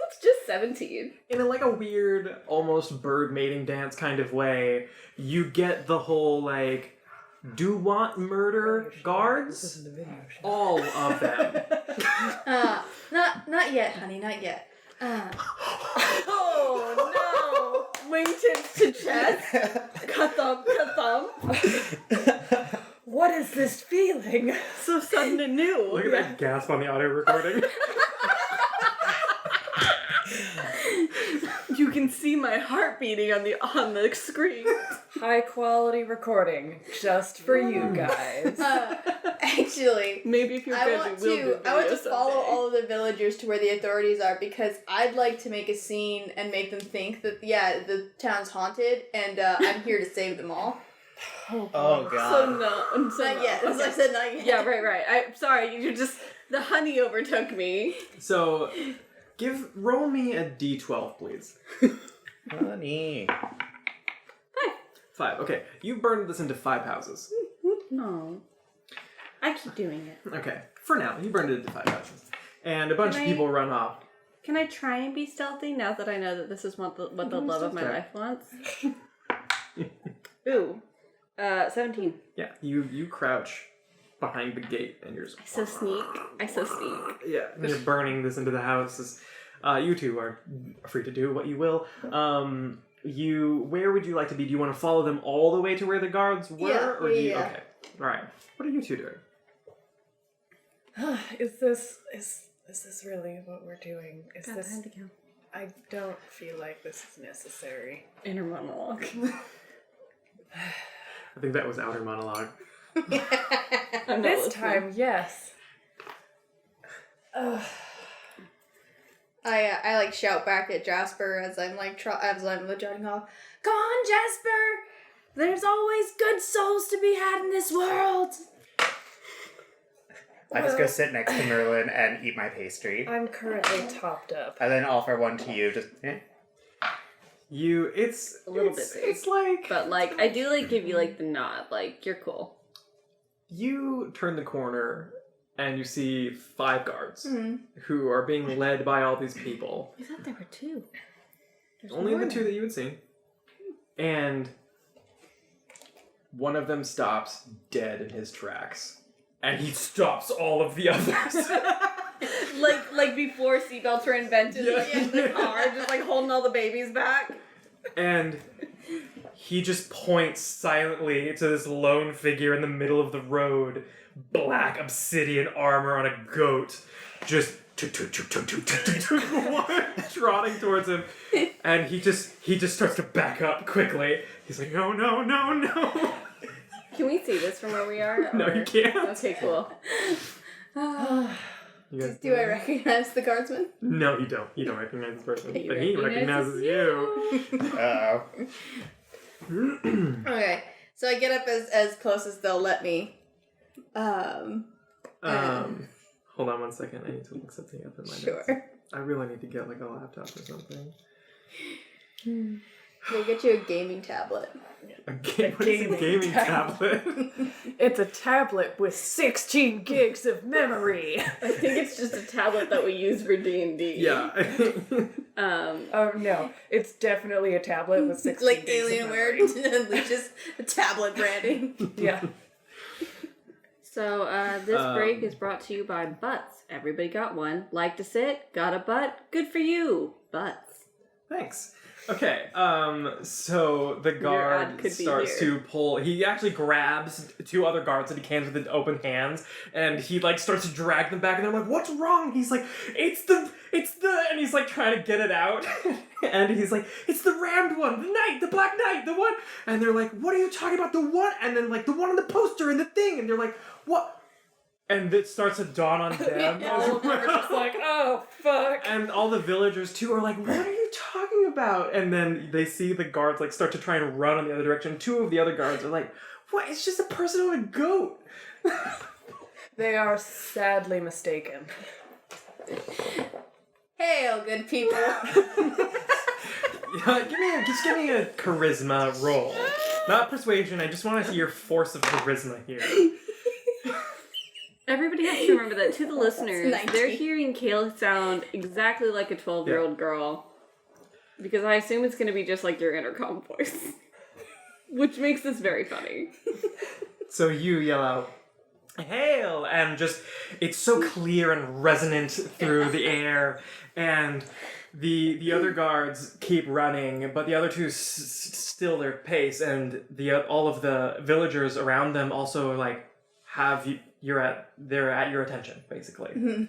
it's just 17. In like a weird, almost bird mating dance kind of way, you get the whole like, do want murder guards? All of them. Not yet, honey, not yet. Oh no! Wingtips to chest. Cut thumb. What is this feeling? So sudden and new. Look at that gasp on the audio recording. You can see my heart beating on the screen. High quality recording just for you guys. Actually, Maybe if you're I good, want we will do to. I want to video follow someday. all of the villagers to where the authorities are because I'd like to make a scene and make them think that the town's haunted and I'm here to save them all. Oh god. So Not yet. As I okay. said, not yet. Yeah, right. I'm sorry. You just the honey overtook me. So, roll me a d12, please. Honey. 5. Okay, you burned this into 5 houses. No, I keep doing it. Okay, for now, you burned it into 5 houses, and a bunch of Can I- people run off. Can I try and be stealthy now that I know that this is what the love of my stealth life wants? Ooh, 17. Yeah, you crouch behind the gate, and you're just... I so sneak. Yeah, and you're burning this into the houses. You two are free to do what you will. Where would you like to be? Do you want to follow them all the way to where the guards were? Yeah, or do you, yeah. Okay, all right. What are you two doing? Is this really what we're doing? Is Got this? time to go. I don't feel like this is necessary. Inner monologue. I think that was outer monologue. I'm not This listening. time, yes. I like shout back at Jasper as I'm jogging off. Come on, Jasper! There's always good souls to be had in this world. I just go sit next to Merlin and eat my pastry. I'm currently topped up. And then offer one to you, just It's A little it's- bit big. It's like But like, I do like give you like the nod. Like you're cool. you turn the corner and you see 5 guards Mm-hmm. who are being led by all these people. I thought there were 2. There's Only more the 2 that you would see. And one of them stops dead in his tracks. And he stops all of the others. like before seatbelts were invented, like in the car, just like holding all the babies back. And he just points silently to this lone figure in the middle of the road, black obsidian armor on a goat, just trotting towards him. And he just starts to back up quickly. He's like, no. Can we see this from where we are? No, you can't. Okay, cool. You guys Do I recognize the guardsman? No, you don't. You don't recognize this person. He But he recognizes you. uh-oh. Okay, so I get up as close as they'll let me. Hold on one second. I need to look something up in my notes. Sure. I really need to get like a laptop or something. They get you a gaming tablet. What is a gaming tablet? It's a tablet with 16 gigs of memory. I think it's just a tablet that we use for D&D. Yeah. Oh no, it's definitely a tablet with 16 Like gigs of Alienware memory. and just tablet branding. Yeah. So, this break is brought to you by butts. Everybody got one. Like to sit? Got a butt? Good for you. Butts. Thanks. Okay, so the ad guard could be starts here. to pull. He actually grabs 2 other guards that he cans with open hands, and he like starts to drag them back. And they're like, "What's wrong?" He's like, "It's the," and he's like trying to get it out, and he's like, "It's the rammed one, the Black Knight, the one." And they're like, "What are you talking about? The one?" And then like the one on the poster and the thing, and they're like, "What?" And it starts to dawn on them. All of them are just like, oh, fuck. And all the villagers too are like, "What are you talking about?" And then they see the guards like start to try and run in the other direction. 2 of the other guards are like, "What? It's just a person on a goat." They are sadly mistaken. Hail, good people. Yeah, give me a charisma roll, not persuasion. I just want to see your force of charisma here. Everybody has to remember that to the listeners, 19. they're hearing Kail sound exactly like a 12-year-old girl. Because I assume it's going to be just like your intercom voice. Which makes this very funny. So you yell out, "Hail!" And just, it's so clear and resonant through the air. And the other guards keep running, but the other two still their pace. And all of the villagers around them also like they're at your attention, basically. Mm-hmm.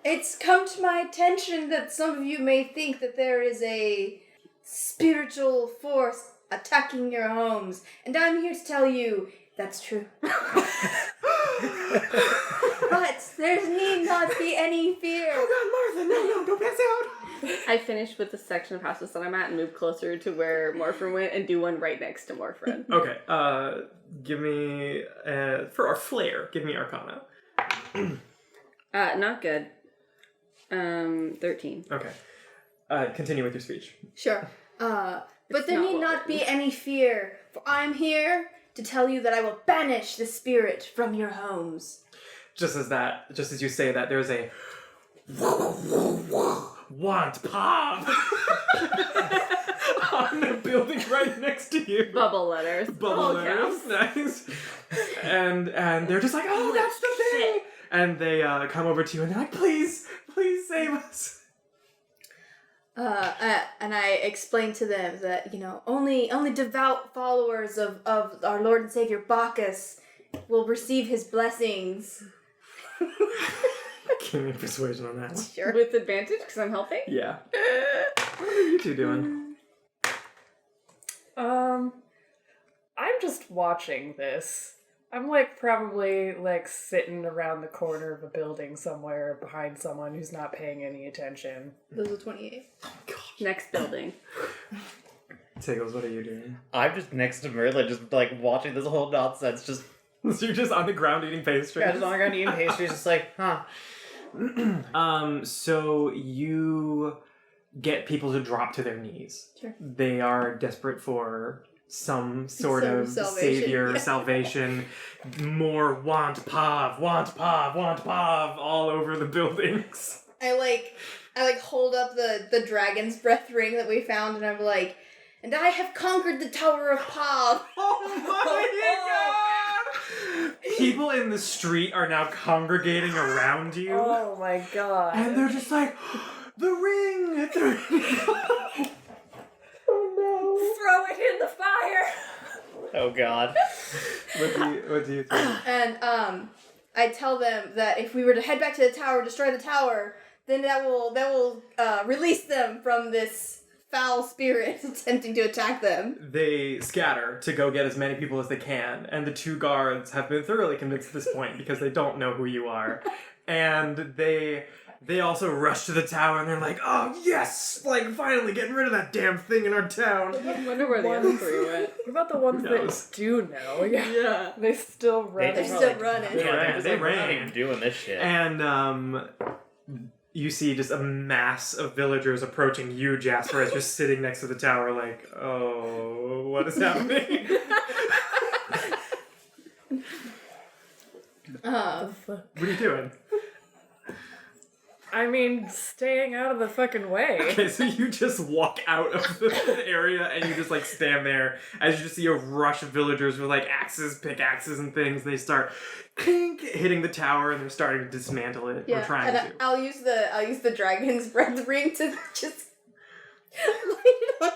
It's come to my attention that some of you may think that there is a spiritual force attacking your homes, and I'm here to tell you that's true. But there need not be any fear. Oh God, Martha, no, don't pass out. I finished with the section of houses that I'm at and moved closer to where Morfran went and do one right next to Morfran. Okay, give me, for our flair, give me Arcana. Not good. 13. Okay. Continue with your speech. Sure. But there not need well not be any fear, for I'm here to tell you that I will banish the spirit from your homes. Just as you say that, there's a want pop on the building right next to you. Bubble letters. Bubble letters, nice. And they're just like, oh, that's the thing. And they come over to you and they're like, please save us. And I explained to them that, only devout followers of our Lord and Savior Bacchus will receive his blessings. Give me a persuasion on that. Sure. With advantage, because I'm helping? Yeah. What are you two doing? I'm just watching this. I'm probably sitting around the corner of a building somewhere behind someone who's not paying any attention. Those are 28. Next building. Tiggles, what are you doing? I'm just next to Merlin, just watching this whole nonsense. Just So you're just on the ground eating pastries? just on the ground eating pastries, just huh. So you get people to drop to their knees. Sure. They are desperate for some sort Some of salvation. savior, salvation, more want Pavv, all over the buildings. I hold up the dragon's breath ring that we found, and I'm like, and I have conquered the Tower of Pavv. Oh my God! People in the street are now congregating around you. Oh my God. And they're just like, the ring! Throw it in the fire! Oh God. What do you think? And I tell them that if we were to head back to the tower, destroy the tower, then that will release them from this foul spirit attempting to attack them. They scatter to go get as many people as they can, and the two guards have been thoroughly convinced at this point because they don't know who you are. And they also rush to the tower and they're like, oh yes! Finally getting rid of that damn thing in our town. I wonder where the other three went. What about the ones Who knows? that do know? Yeah. They still run. They're still running. They ran. We're not even doing this shit. And you see just a mass of villagers approaching you, Jasper, as you're sitting next to the tower like, oh, what is happening? What are you doing? I mean, staying out of the fucking way. Okay, so you just walk out of the area and you just stand there as you just see a rush of villagers with axes, pickaxes, and things. And they start clink, hitting the tower and they're starting to dismantle it. Yeah, Or trying and to. I'll use the dragon's breath ring to just light it on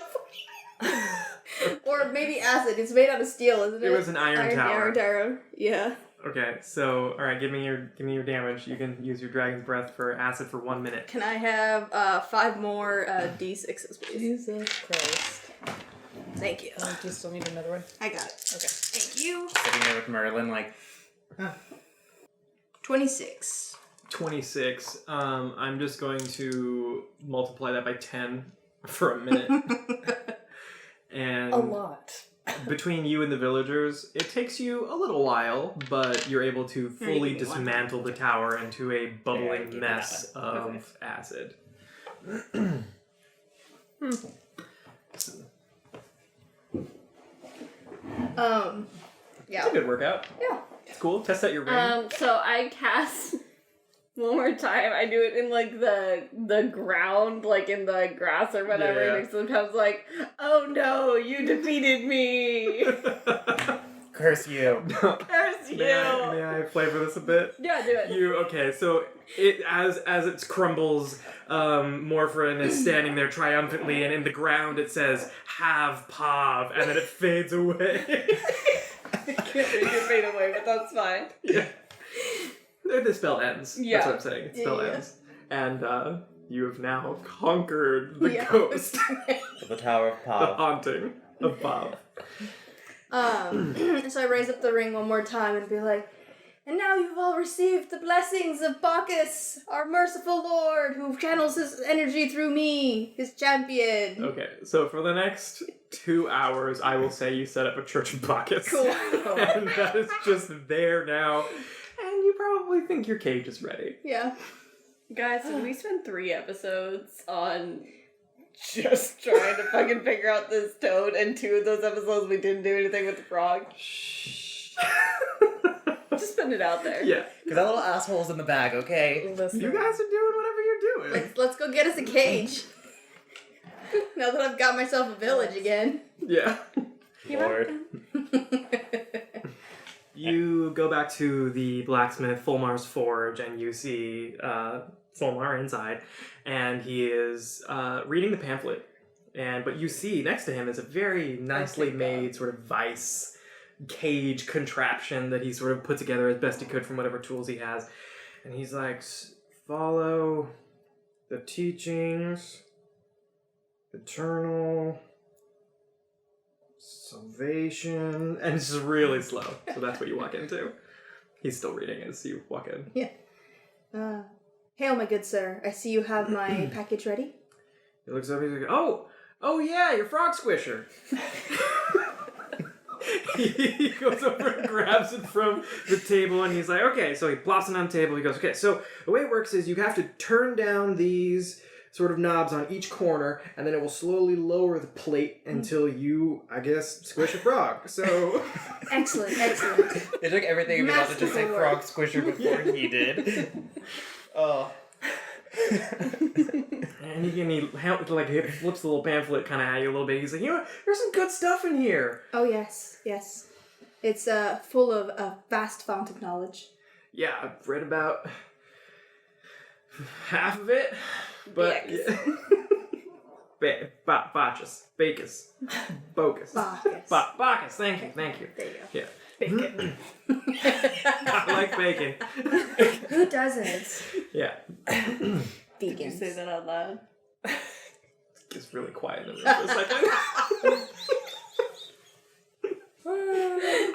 fire. Or maybe acid. It's made out of steel, isn't it? It was an iron tower. Iron tower. Yeah. Okay, so alright, give me your damage. You can use your dragon's breath for acid for 1 minute. Can I have 5 more D6s, please? Jesus Christ. Thank you. Do you still need another one? I got it. Okay. Thank you. Sitting there with Merlin, 26. 26. I'm just going to multiply that by 10 for a minute. And A lot. between you and the villagers, it takes you a little while, but you're able to fully give me one. dismantle the tower into a bubbling give me mess that of acid. It's a good workout. Yeah. It's cool. Test out your ring. So I cast one more time. I do it in like the ground, like in the grass or whatever. Yeah. And sometimes like, oh no, you defeated me. Curse you. Curse you. May I flavor this a bit? Yeah, do it. Okay, so it as it crumbles, Morfran is standing there triumphantly, and in the ground it says "Have Pavv," and then it fades away. I can't make it fade away, but that's fine. Yeah. The spell ends. Yeah. That's what I'm saying. The spell Yeah. ends. And you have now conquered the Yeah. ghost. The Tower of The Pavv. haunting of Bob. So I raise up the ring one more time and be like, and now you've all received the blessings of Bacchus, our merciful lord, who channels his energy through me, his champion. Okay, so for the next 2 hours, I will say you set up a Church of Bacchus. Cool. And that is just there now. And you probably think your cage is ready. Yeah. Guys, did we spend 3 episodes on just trying to fucking figure out this toad, and 2 of those episodes we didn't do anything with the frog? Just putting it out there. Yeah. Because that little asshole's in the bag, okay? Listen, You guys are doing whatever you're doing. Let's go get us a cage. Now that I've got myself a village again. Yeah. Lord. You go back to the blacksmith, Fulmar's forge, and you see Fulmar inside, and he is reading the pamphlet. But you see next to him is a very nicely made sort of vice cage contraption that he sort of put together as best he could from whatever tools he has. And he's like, follow the teachings, eternal salvation, and it's just really slow. So that's what you walk into. He's still reading as you walk in. Yeah. Hail, my good sir. I see you have my package ready. He looks up, he's like, oh yeah, your frog squisher. He goes over and grabs it from the table, and he's like, okay, so he plops it on the table. He goes, okay, so the way it works is you have to turn down these sort of knobs on each corner, and then it will slowly lower the plate until you, I guess, squish a frog. So... Excellent. It took everything about to just say Masterful frog work. squisher before he did. Oh. And he flips the little pamphlet kind of at you a little bit. He's like, you know what? There's some good stuff in here. Oh, yes. It's full of a vast fount of knowledge. Yeah, I've read about half of it, but Bacchus, Bacchus, Bocus, Bacchus. Bacchus. Thank you. There you go. Yeah, bacon. I like bacon. Who doesn't? Yeah, Did you Vegans. say that out loud? it's really quiet in there for a second.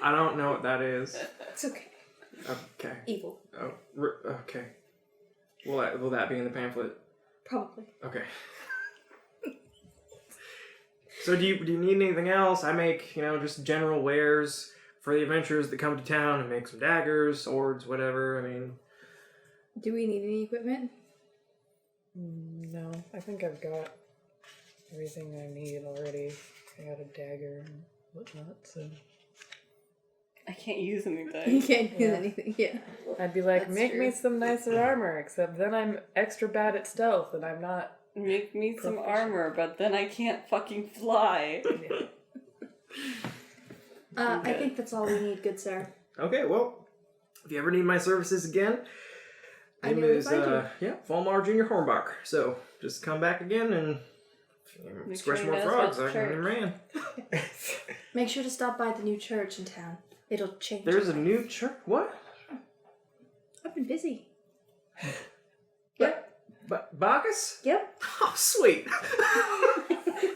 I don't know what that is. It's okay. Okay. Evil. Oh, okay. Will that be in the pamphlet? Probably. Okay. So do you need anything else? I make, just general wares for the adventurers that come to town, and make some daggers, swords, whatever. I mean, Do we need any equipment? No, I think I've got everything I need already. I got a dagger and whatnot, so... I can't use You anything. can't use Yeah. anything, yeah. I'd be like, That's make true. me some nicer armor, except then I'm extra bad at stealth, and I'm not... Make me some Proficient. armor, but then I can't fucking fly. I think that's all we need, good sir. okay, well, if you ever need my services again, I name know where to is, find Fulmar Jr. Hornbach. So just come back again and Make squish sure more he knows frogs. about the I can ran. Make sure to stop by the new church in town. It'll change. There's a your new life. church. What? I've been busy. Bacchus? Yep. Oh, sweet.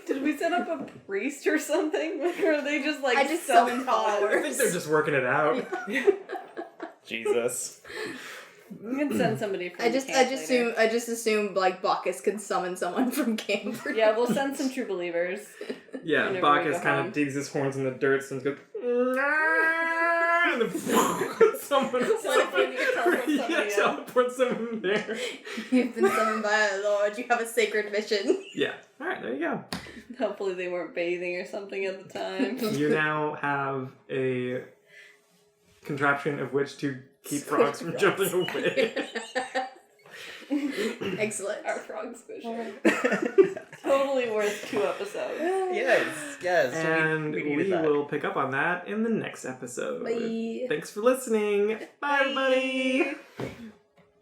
Did we set up a priest or something? Or are they just like I just summoned I think followers. they're just working it out. Jesus. We can send somebody from I just assume like Bacchus can summon someone from camp. Yeah, we'll send some true believers. Yeah, Whenever we Bacchus go kind home. of digs his horns in the dirt and goes, and then someone teleports someone there. You've been summoned by our Lord. You have a sacred mission. Yeah. All right, there you go. Hopefully they weren't bathing or something at the time. You now have a contraption of which to keep frogs from jumping away. Excellent. Our frog squisher. Totally worth 2 episodes. Yes. And we we needed that. will pick up on that in the next episode. Bye. Thanks for listening. Bye, everybody.